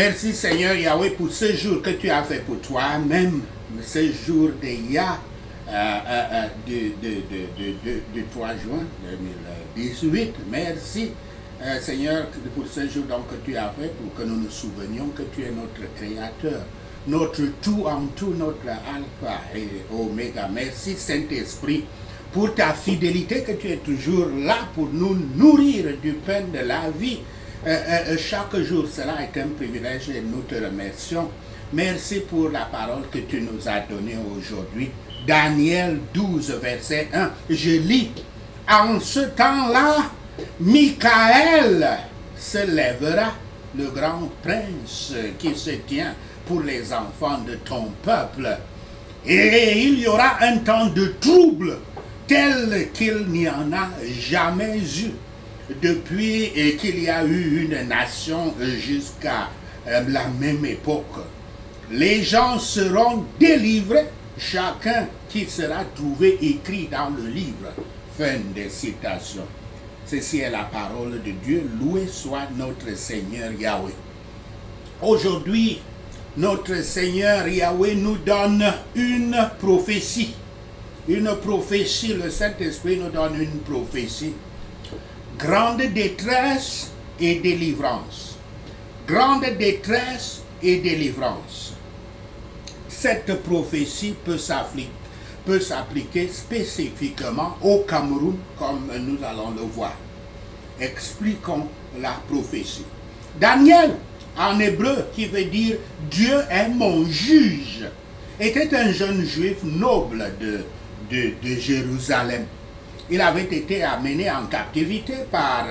Merci Seigneur Yahweh pour ce jour que tu as fait pour toi-même, ce jour du 3 juin 2018. Merci Seigneur pour ce jour donc, que tu as fait pour que nous nous souvenions que tu es notre Créateur, notre tout en tout, notre Alpha et Oméga. Merci Saint-Esprit pour ta fidélité que tu es toujours là pour nous nourrir du pain de la vie. Chaque jour, cela est un privilège et nous te remercions. Merci pour la parole que tu nous as donnée aujourd'hui. Daniel 12, verset 1. Je lis. En ce temps-là, Michael se lèvera, le grand prince qui se tient pour les enfants de ton peuple. Et il y aura un temps de trouble tel qu'il n'y en a jamais eu depuis qu'il y a eu une nation jusqu'à la même époque. Les gens seront délivrés, chacun qui sera trouvé écrit dans le livre. Fin de citation. Ceci est la parole de Dieu. Loué soit notre Seigneur Yahweh. Aujourd'hui, notre Seigneur Yahweh nous donne une prophétie. Une prophétie, le Saint-Esprit nous donne une prophétie. Grande détresse et délivrance. Grande détresse et délivrance. Cette prophétie peut s'appliquer spécifiquement au Cameroun, comme nous allons le voir. Expliquons la prophétie. Daniel, en hébreu, qui veut dire « Dieu est mon juge », était un jeune juif noble de Jérusalem. Il avait été amené en captivité par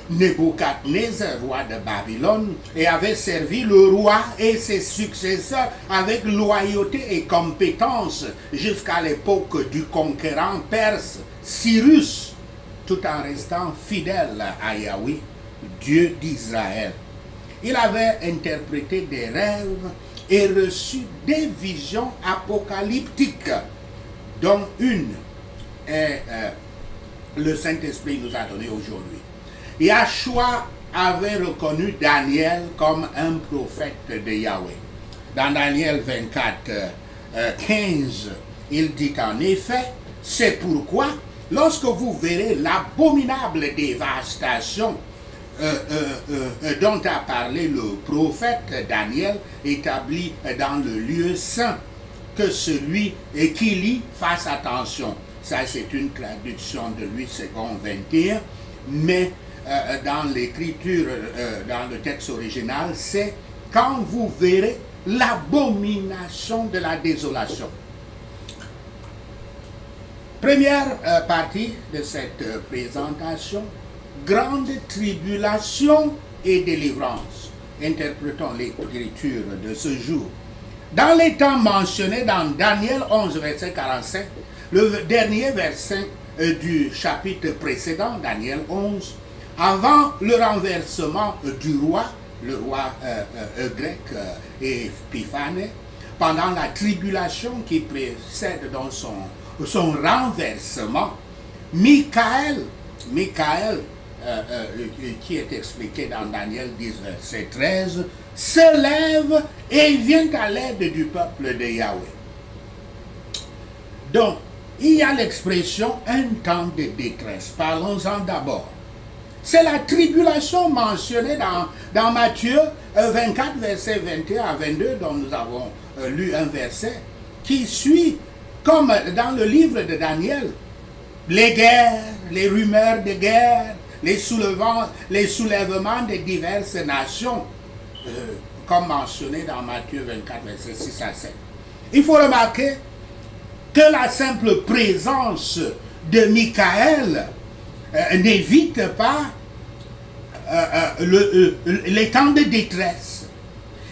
Nebuchadnezzar, roi de Babylone, et avait servi le roi et ses successeurs avec loyauté et compétence jusqu'à l'époque du conquérant perse Cyrus, tout en restant fidèle à Yahweh, Dieu d'Israël. Il avait interprété des rêves et reçu des visions apocalyptiques, dont une le Saint-Esprit nous a donné aujourd'hui. Yahshua avait reconnu Daniel comme un prophète de Yahweh. Dans Daniel 24, 15, il dit en effet, c'est pourquoi, lorsque vous verrez l'abominable dévastation dont a parlé le prophète Daniel, établi dans le lieu saint, que celui qui lit fasse attention. Ça, c'est une traduction de Louis II 21, mais dans l'écriture, dans le texte original, c'est « quand vous verrez l'abomination de la désolation ». Première partie de cette présentation, grande tribulation et délivrance. Interprétons l'écriture de ce jour. Dans les temps mentionnés dans Daniel 11, verset 45, le dernier verset du chapitre précédent, Daniel 11, avant le renversement du roi, le roi grec Épiphane, pendant la tribulation qui précède dans son renversement, Michael, qui est expliqué dans Daniel 10, verset 13, se lève et vient à l'aide du peuple de Yahweh. Donc, il y a l'expression « un temps de détresse ». Parlons-en d'abord. C'est la tribulation mentionnée dans Matthieu 24, verset 21 à 22, dont nous avons lu un verset, qui suit, comme dans le livre de Daniel, les guerres, les rumeurs de guerre, les soulèvements de diverses nations, comme mentionné dans Matthieu 24, verset 6 à 7. Il faut remarquer que la simple présence de Michael n'évite pas les temps de détresse.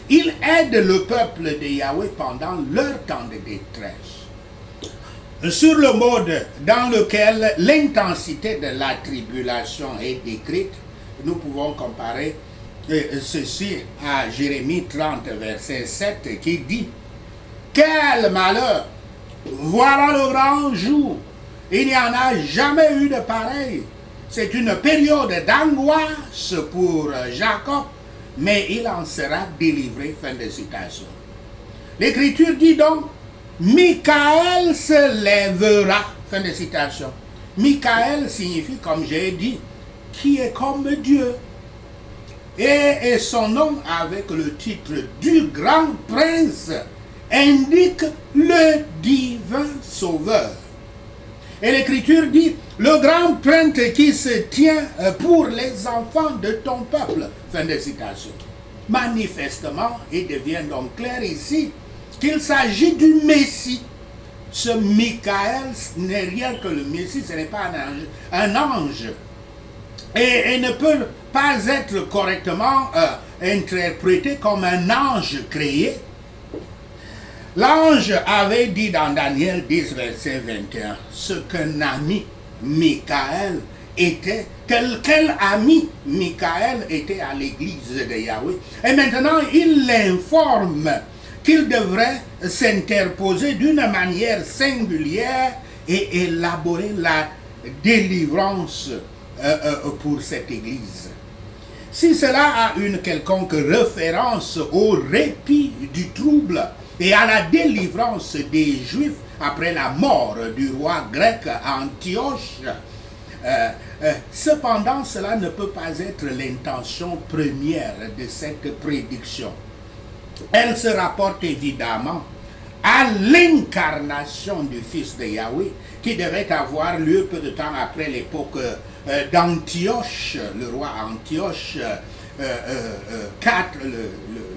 Il aide le peuple de Yahweh pendant leur temps de détresse. Sur le mode dans lequel l'intensité de la tribulation est décrite, nous pouvons comparer ceci à Jérémie 30, verset 7, qui dit « Quel malheur! Voilà le grand jour! Il n'y en a jamais eu de pareil. C'est une période d'angoisse pour Jacob mais il en sera délivré. Fin de citation. L'Écriture dit donc, Michael se lèvera. Fin de citation. Michael signifie, comme j'ai dit, qui est comme Dieu. Et son nom avec le titre du grand prince indique le divin sauveur. Et l'Écriture dit, le grand prince qui se tient pour les enfants de ton peuple. Fin de citation. Manifestement, il devient donc clair ici qu'il s'agit du Messie. Ce Michael n'est rien que le Messie, ce n'est pas un ange. Et ne peut pas être correctement interprété comme un ange créé. L'ange avait dit dans Daniel 10, verset 21, ce qu'un ami Michael était, quel ami Michael était à l'église de Yahweh. Et maintenant, il l'informe qu'il devrait s'interposer d'une manière singulière et élaborer la délivrance pour cette église. Si cela a une quelconque référence au répit du trouble et à la délivrance des Juifs après la mort du roi grec Antioche, cependant cela ne peut pas être l'intention première de cette prédiction. Elle se rapporte évidemment à l'incarnation du Fils de Yahweh qui devait avoir lieu peu de temps après l'époque d'Antioche, le roi Antioche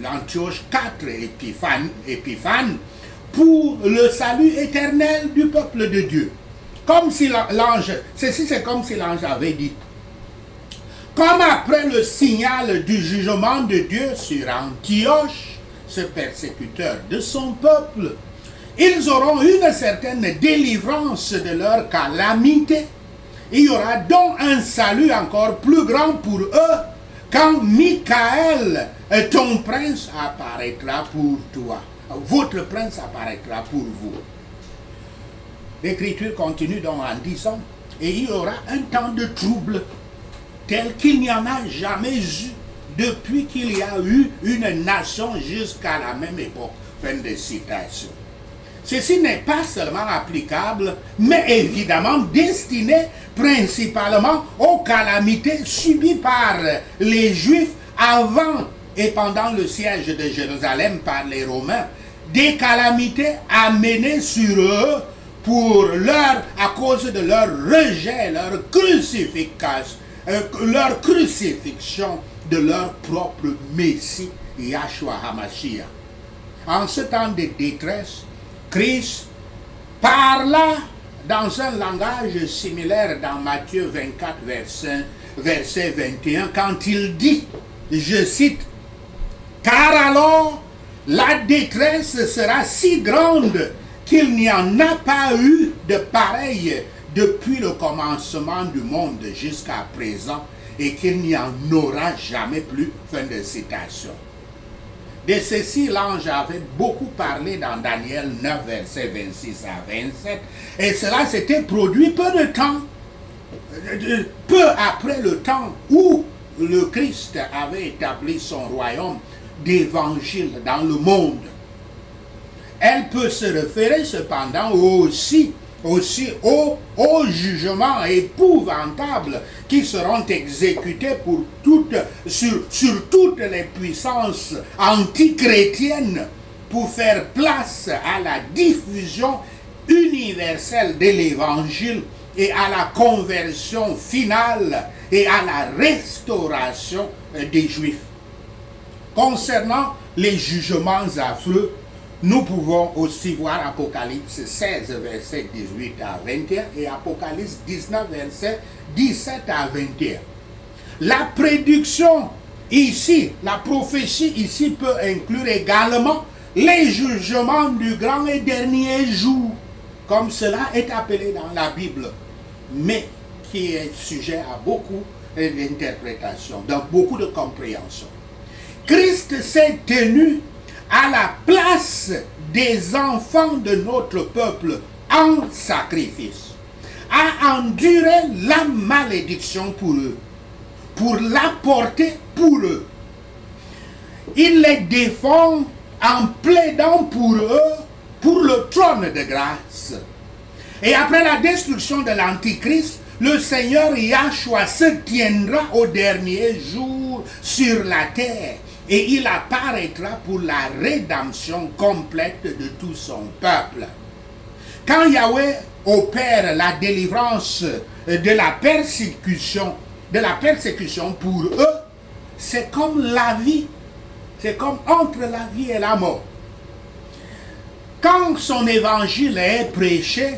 l'Antioche 4 Épiphane, pour le salut éternel du peuple de Dieu. Comme si l'ange, ceci c'est comme si l'ange avait dit, comme après le signal du jugement de Dieu sur Antioche, ce persécuteur de son peuple, ils auront une certaine délivrance de leur calamité. Il y aura donc un salut encore plus grand pour eux quand Michael, ton prince, apparaîtra pour toi. Votre prince apparaîtra pour vous. L'Écriture continue donc en disant, et il y aura un temps de trouble tel qu'il n'y en a jamais eu depuis qu'il y a eu une nation jusqu'à la même époque. Fin de citation. Ceci n'est pas seulement applicable, mais évidemment destiné principalement aux calamités subies par les Juifs avant et pendant le siège de Jérusalem par les Romains. Des calamités amenées sur eux à cause de leur rejet, leur crucifixion de leur propre Messie, Yahshua HaMashiach. En ce temps de détresse, Christ parla dans un langage similaire dans Matthieu 24, verset 21, quand il dit, je cite, « Car alors la détresse sera si grande qu'il n'y en a pas eu de pareil depuis le commencement du monde jusqu'à présent et qu'il n'y en aura jamais plus. » Fin de citation. De ceci, l'ange avait beaucoup parlé dans Daniel 9, versets 26 à 27, et cela s'était produit peu après le temps où le Christ avait établi son royaume d'évangile dans le monde. Elle peut se référer cependant aussi aux jugements épouvantables qui seront exécutés sur toutes les puissances antichrétiennes pour faire place à la diffusion universelle de l'évangile et à la conversion finale et à la restauration des Juifs. Concernant les jugements affreux, nous pouvons aussi voir Apocalypse 16, verset 18 à 21 et Apocalypse 19, verset 17 à 21. La prédiction ici, la prophétie ici peut inclure également les jugements du grand et dernier jour, comme cela est appelé dans la Bible, mais qui est sujet à beaucoup d'interprétations, dans beaucoup de compréhensions. Christ s'est tenu à la place des enfants de notre peuple en sacrifice, a enduré la malédiction pour eux, pour la porter pour eux. il les défend en plaidant pour eux, pour le trône de grâce. Et après la destruction de l'Antichrist, le Seigneur Yahshua se tiendra au dernier jour sur la terre et il apparaîtra pour la rédemption complète de tout son peuple. Quand Yahweh opère la délivrance de la persécution pour eux, c'est comme la vie, c'est comme entre la vie et la mort. Quand son évangile est prêché,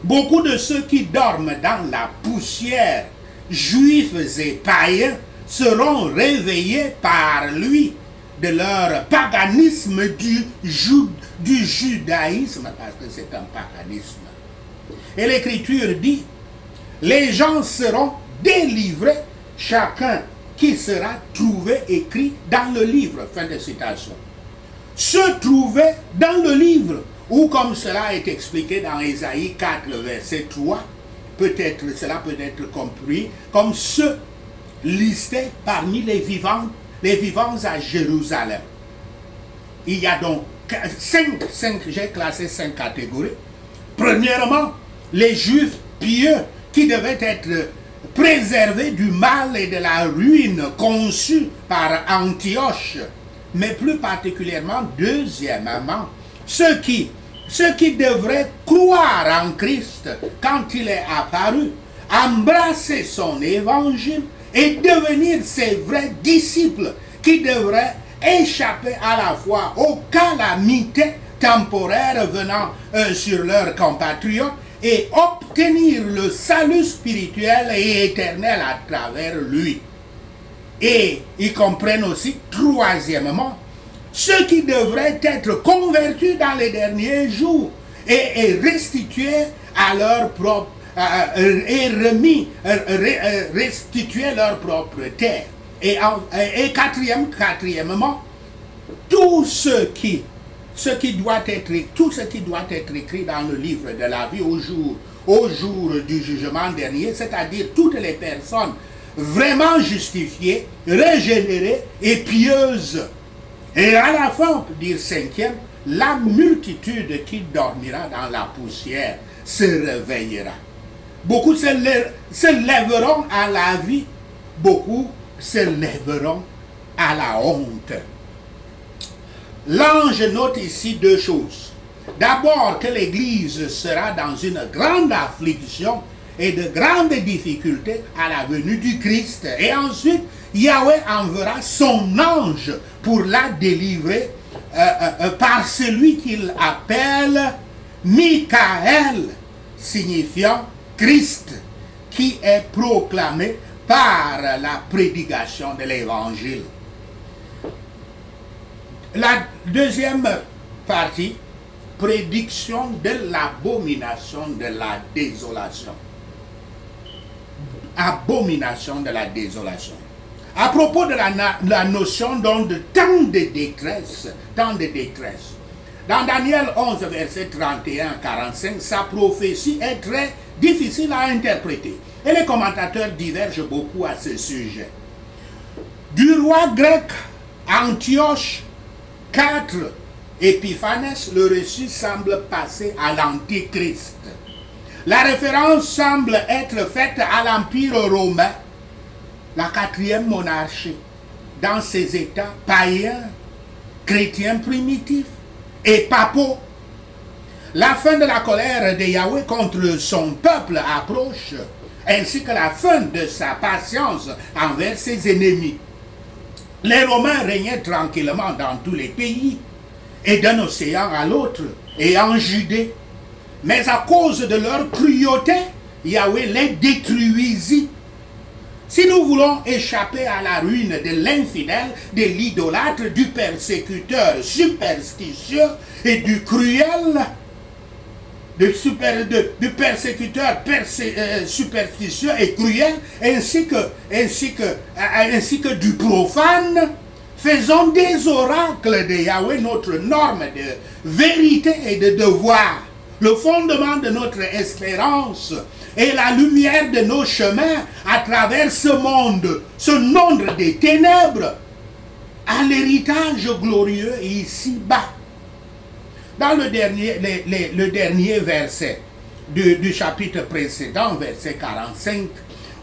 beaucoup de ceux qui dorment dans la poussière, juifs et païens, seront réveillés par lui de leur paganisme du judaïsme, parce que c'est un paganisme. Et l'Écriture dit, les gens seront délivrés, chacun qui sera trouvé écrit dans le livre. Fin de citation. Se trouver dans le livre, ou comme cela est expliqué dans Ésaïe 4, verset 3, cela peut être compris comme ceux listés parmi les vivants à Jérusalem. Il y a donc j'ai classé 5 catégories. Premièrement, les Juifs pieux qui devaient être préservés du mal et de la ruine conçue par Antioche, mais plus particulièrement, deuxièmement, ceux qui devraient croire en Christ quand il est apparu, embrasser son évangile et devenir ses vrais disciples qui devraient échapper à la fois aux calamités temporaires venant sur leurs compatriotes et obtenir le salut spirituel et éternel à travers lui. Et ils comprennent aussi, troisièmement, ceux qui devraient être convertis dans les derniers jours et restitués à leur propre restituer leur propre terre. Et quatrièmement, tout ce qui doit être écrit dans le livre de la vie au jour du jugement dernier, c'est-à-dire toutes les personnes vraiment justifiées, régénérées et pieuses. Et à la fin, on peut dire cinquième, la multitude qui dormira dans la poussière se réveillera. Beaucoup se lèveront à la vie, beaucoup se lèveront à la honte. L'ange note ici deux choses. D'abord que l'Église sera dans une grande affliction et de grandes difficultés à la venue du Christ. Et ensuite, Yahweh enverra son ange pour la délivrer par celui qu'il appelle Michael, signifiant Christ, qui est proclamé par la prédication de l'Évangile. La deuxième partie, prédiction de l'abomination de la désolation. Abomination de la désolation. À propos de la notion donc de temps de détresse, dans Daniel 11, verset 31-45, sa prophétie est très difficile à interpréter. Et les commentateurs divergent beaucoup à ce sujet. Du roi grec Antioche IV Épiphanes, le reçu semble passer à l'Antichrist. La référence semble être faite à l'Empire romain, la quatrième monarchie, dans ses états païens, chrétiens primitifs et papaux. La fin de la colère de Yahweh contre son peuple approche, ainsi que la fin de sa patience envers ses ennemis. Les Romains régnaient tranquillement dans tous les pays, et d'un océan à l'autre, et en Judée. Mais à cause de leur cruauté, Yahweh les détruisit. Si nous voulons échapper à la ruine de l'infidèle, de l'idolâtre, du persécuteur superstitieux et du cruel, du persécuteur superstitieux et cruel, ainsi que du profane, faisons des oracles de Yahweh notre norme de vérité et de devoir, le fondement de notre espérance et la lumière de nos chemins à travers ce monde des ténèbres. à l'héritage glorieux ici-bas. Dans le dernier verset du chapitre précédent, verset 45,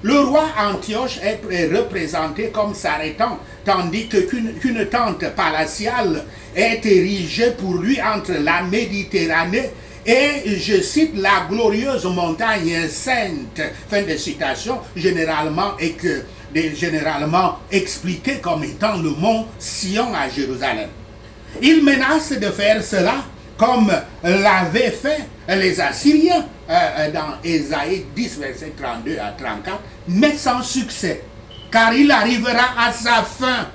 le roi Antioche est représenté comme s'arrêtant, tandis qu'une tente palatiale est érigée pour lui entre la Méditerranée et, je cite, la glorieuse montagne sainte. Fin de citation, généralement expliqué comme étant le mont Sion à Jérusalem. Il menace de faire cela comme l'avaient fait les Assyriens dans Ésaïe 10, verset 32 à 34, mais sans succès, car il arrivera à sa fin.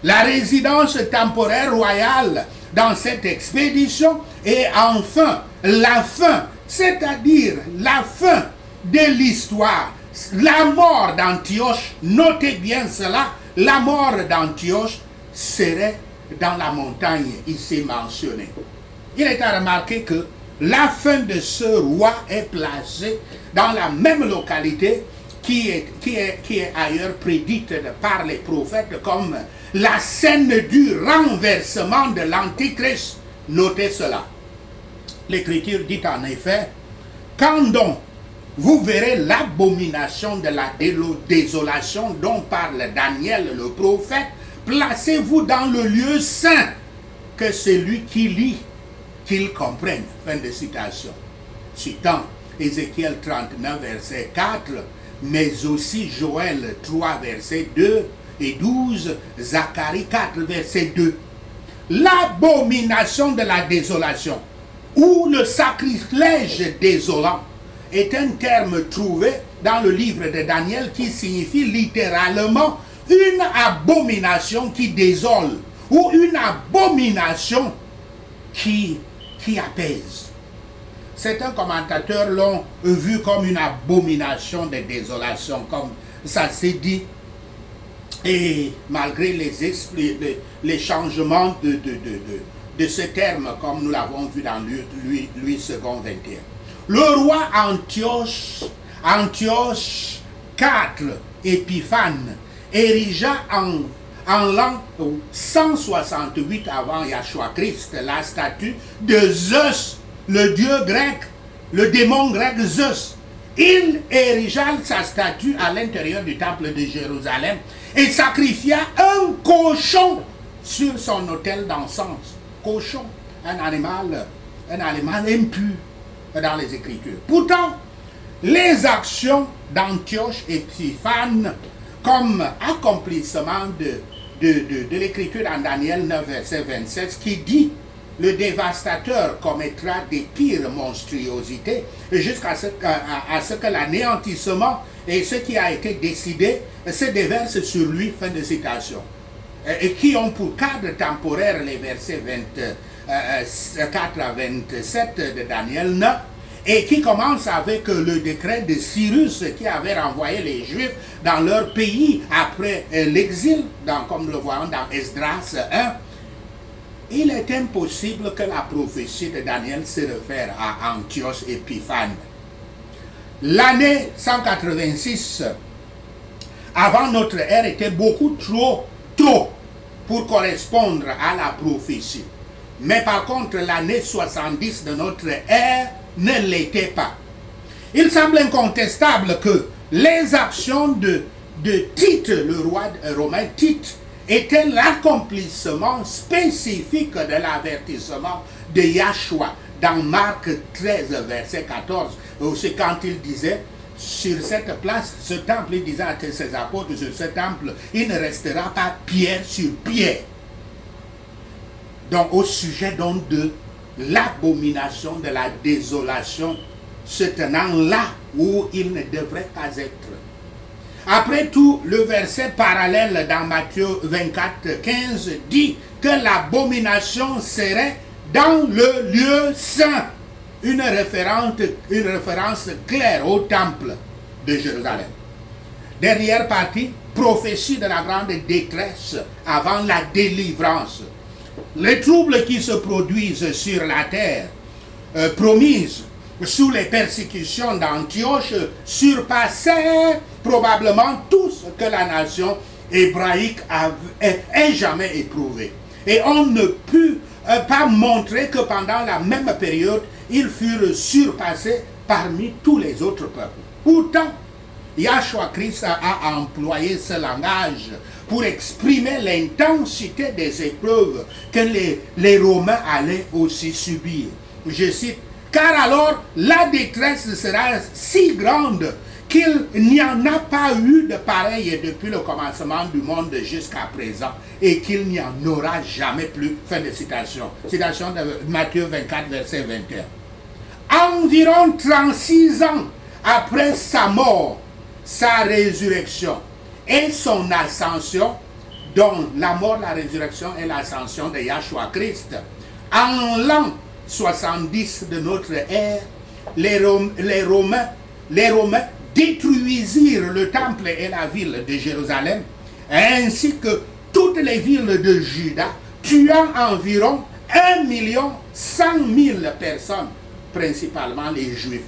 La résidence temporaire royale dans cette expédition et enfin la fin, c'est-à-dire la fin de l'histoire, la mort d'Antioche. Notez bien cela, la mort d'Antioche serait dans la montagne ici mentionnée. Il est à remarquer que la fin de ce roi est placée dans la même localité qui est ailleurs prédite par les prophètes comme la scène du renversement de l'Antichrist. Notez cela. L'Écriture dit en effet, quand donc vous verrez l'abomination de la désolation dont parle Daniel le prophète, placez-vous dans le lieu saint, que celui qui lit, qu'il comprenne. Fin de citation. Citant Ézéchiel 39, verset 4, mais aussi Joël 3, verset 2 et 12, Zacharie 4, verset 2. L'abomination de la désolation, ou le sacrilège désolant, est un terme trouvé dans le livre de Daniel qui signifie littéralement une abomination qui désole, ou une abomination qui apaise. Certains commentateurs l'ont vu comme une abomination de désolation, comme ça s'est dit. Et malgré les changements de ce terme, comme nous l'avons vu dans Louis II 21. Le roi Antioche IV Épiphane érigea en l'an 168 avant Yahshua Christ la statue de Zeus, le dieu grec, le démon grec Zeus. Il érigea sa statue à l'intérieur du temple de Jérusalem et sacrifia un cochon sur son autel d'encens. Cochon, un animal impur dans les Écritures. Pourtant, les actions d'Antioche Épiphane comme accomplissement de l'Écriture en Daniel 9, verset 27, qui dit « Le dévastateur commettra des pires monstruosités jusqu'à ce que l'anéantissement et ce qui a été décidé se déverse sur lui. » Fin de citation. Et qui ont pour cadre temporaire les versets 24 à 27 de Daniel 9, et qui commence avec le décret de Cyrus qui avait renvoyé les Juifs dans leur pays après l'exil, comme nous le voyons dans Esdras 1. Il est impossible que la prophétie de Daniel se réfère à Antioche Épiphane. L'année 186 avant notre ère était beaucoup trop tôt pour correspondre à la prophétie. Mais par contre, l'année 70 de notre ère ne l'était pas. Il semble incontestable que les actions de Tite, le roi romain Tite, était l'accomplissement spécifique de l'avertissement de Yahshua dans Marc 13, verset 14. C'est quand il disait, sur cette place, ce temple, il disait à ses apôtres, sur ce temple, il ne restera pas pierre sur pierre. Donc au sujet donc de l'abomination de la désolation se tenant là où il ne devrait pas être. Après tout, le verset parallèle dans Matthieu 24, 15 dit que l'abomination serait dans le lieu saint. Une référence claire au temple de Jérusalem. Dernière partie, prophétie de la grande détresse avant la délivrance. Les troubles qui se produisent sur la terre, promise sous les persécutions d'Antioche, surpassaient probablement tout ce que la nation hébraïque est jamais éprouvé. Et on ne peut pas montrer que pendant la même période, ils furent surpassés parmi tous les autres peuples. Pourtant, Yahshua Christ a employé ce langage pour exprimer l'intensité des épreuves que les Romains allaient aussi subir. Je cite, « Car alors la détresse sera si grande qu'il n'y en a pas eu de pareil depuis le commencement du monde jusqu'à présent et qu'il n'y en aura jamais plus. » Fin de citation. Citation de Matthieu 24, verset 21. Environ 36 ans après sa mort, sa résurrection et son ascension, dont la mort, la résurrection et l'ascension de Yahshua Christ, en l'an 70 de notre ère, les Romains détruisirent le temple et la ville de Jérusalem, ainsi que toutes les villes de Juda, tuant environ 1 100 000 personnes, principalement les Juifs.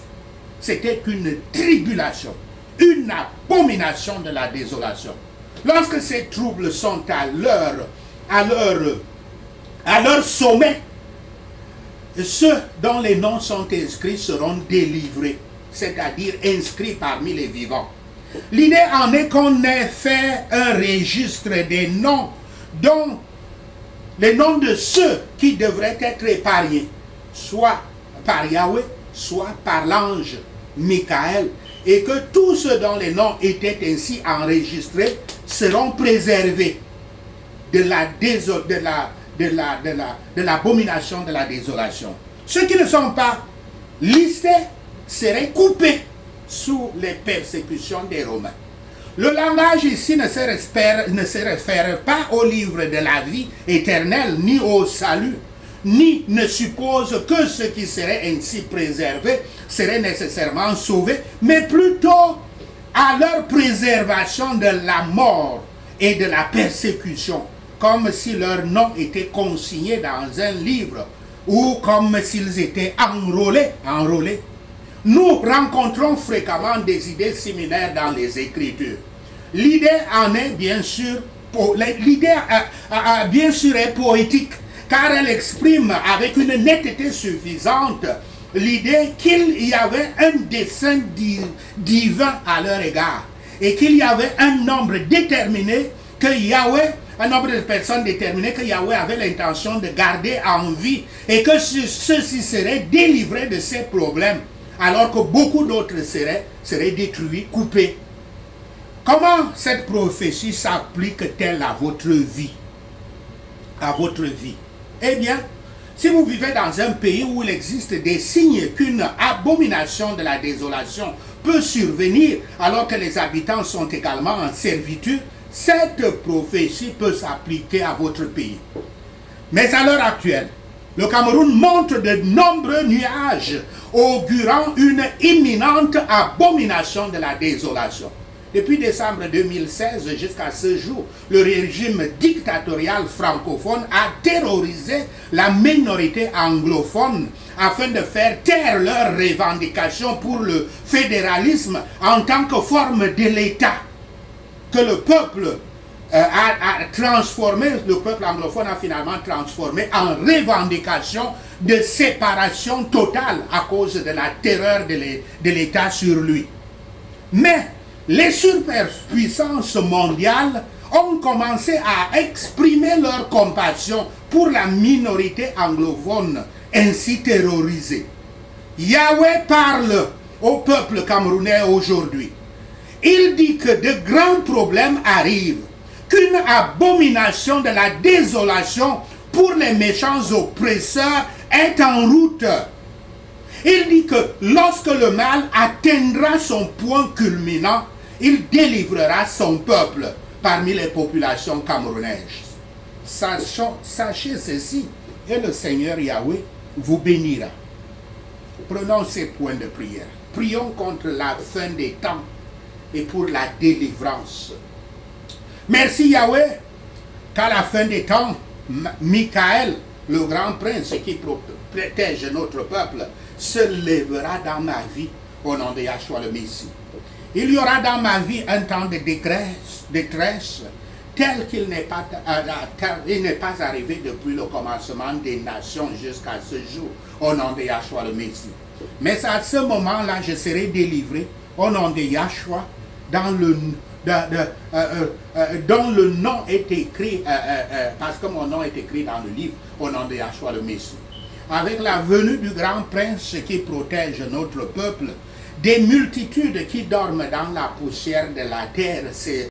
C'était une tribulation, une abomination de la désolation. Lorsque ces troubles sont à leur sommet, ceux dont les noms sont inscrits seront délivrés, c'est-à-dire inscrits parmi les vivants. L'idée en est qu'on ait fait un registre des noms, dont les noms de ceux qui devraient être épargnés, soit par Yahweh, soit par l'ange Michael, et que tous ceux dont les noms étaient ainsi enregistrés seront préservés de l'abomination de la désolation. Ceux qui ne sont pas listés seraient coupés sous les persécutions des Romains. Le langage ici ne se réfère pas au livre de la vie éternelle, ni au salut, ni ne suppose que ceux qui seraient ainsi préservés seraient nécessairement sauvés, mais plutôt à leur préservation de la mort et de la persécution, comme si leur nom était consigné dans un livre ou comme s'ils étaient enrôlés. Nous rencontrons fréquemment des idées similaires dans les Écritures. L'idée en est bien sûr, est poétique, car elle exprime avec une netteté suffisante l'idée qu'il y avait un dessein divin à leur égard et qu'il y avait un nombre déterminé que Yahweh, un nombre de personnes déterminées que Yahweh avait l'intention de garder en vie et que ceux-ci seraient délivrés de ces problèmes alors que beaucoup d'autres seraient détruits, coupés. Comment cette prophétie s'applique-t-elle à votre vie? À votre vie? Eh bien, si vous vivez dans un pays où il existe des signes qu'une abomination de la désolation peut survenir alors que les habitants sont également en servitude, cette prophétie peut s'appliquer à votre pays. Mais à l'heure actuelle, le Cameroun montre de nombreux nuages augurant une imminente abomination de la désolation. Depuis décembre 2016 jusqu'à ce jour, le régime dictatorial francophone a terrorisé la minorité anglophone afin de faire taire leurs revendications pour le fédéralisme en tant que forme de l'État que le peuple a transformé, le peuple anglophone a finalement transformé en revendication de séparation totale à cause de la terreur de l'État sur lui. Mais les superpuissances mondiales ont commencé à exprimer leur compassion pour la minorité anglophone ainsi terrorisée. Yahweh parle au peuple camerounais aujourd'hui. Il dit que de grands problèmes arrivent, qu'une abomination de la désolation pour les méchants oppresseurs est en route. Il dit que lorsque le mal atteindra son point culminant, il délivrera son peuple parmi les populations camerounaises. Sachez ceci, et le Seigneur Yahweh vous bénira. Prenons ces points de prière. Prions contre la fin des temps et pour la délivrance. Merci Yahweh, qu'à la fin des temps, Michael, le grand prince qui protège notre peuple, se lèvera dans ma vie au nom de Yahshua le Messie. Il y aura dans ma vie un temps de détresse, tel qu'il n'est pas, il n'est pas arrivé depuis le commencement des nations jusqu'à ce jour, au nom de Yahshua le Messie. Mais à ce moment-là, je serai délivré au nom de Yahshua, dont le nom est écrit, parce que mon nom est écrit dans le livre, au nom de Yahshua le Messie. Avec la venue du grand prince qui protège notre peuple, des multitudes qui dorment dans la poussière de la terre, c'est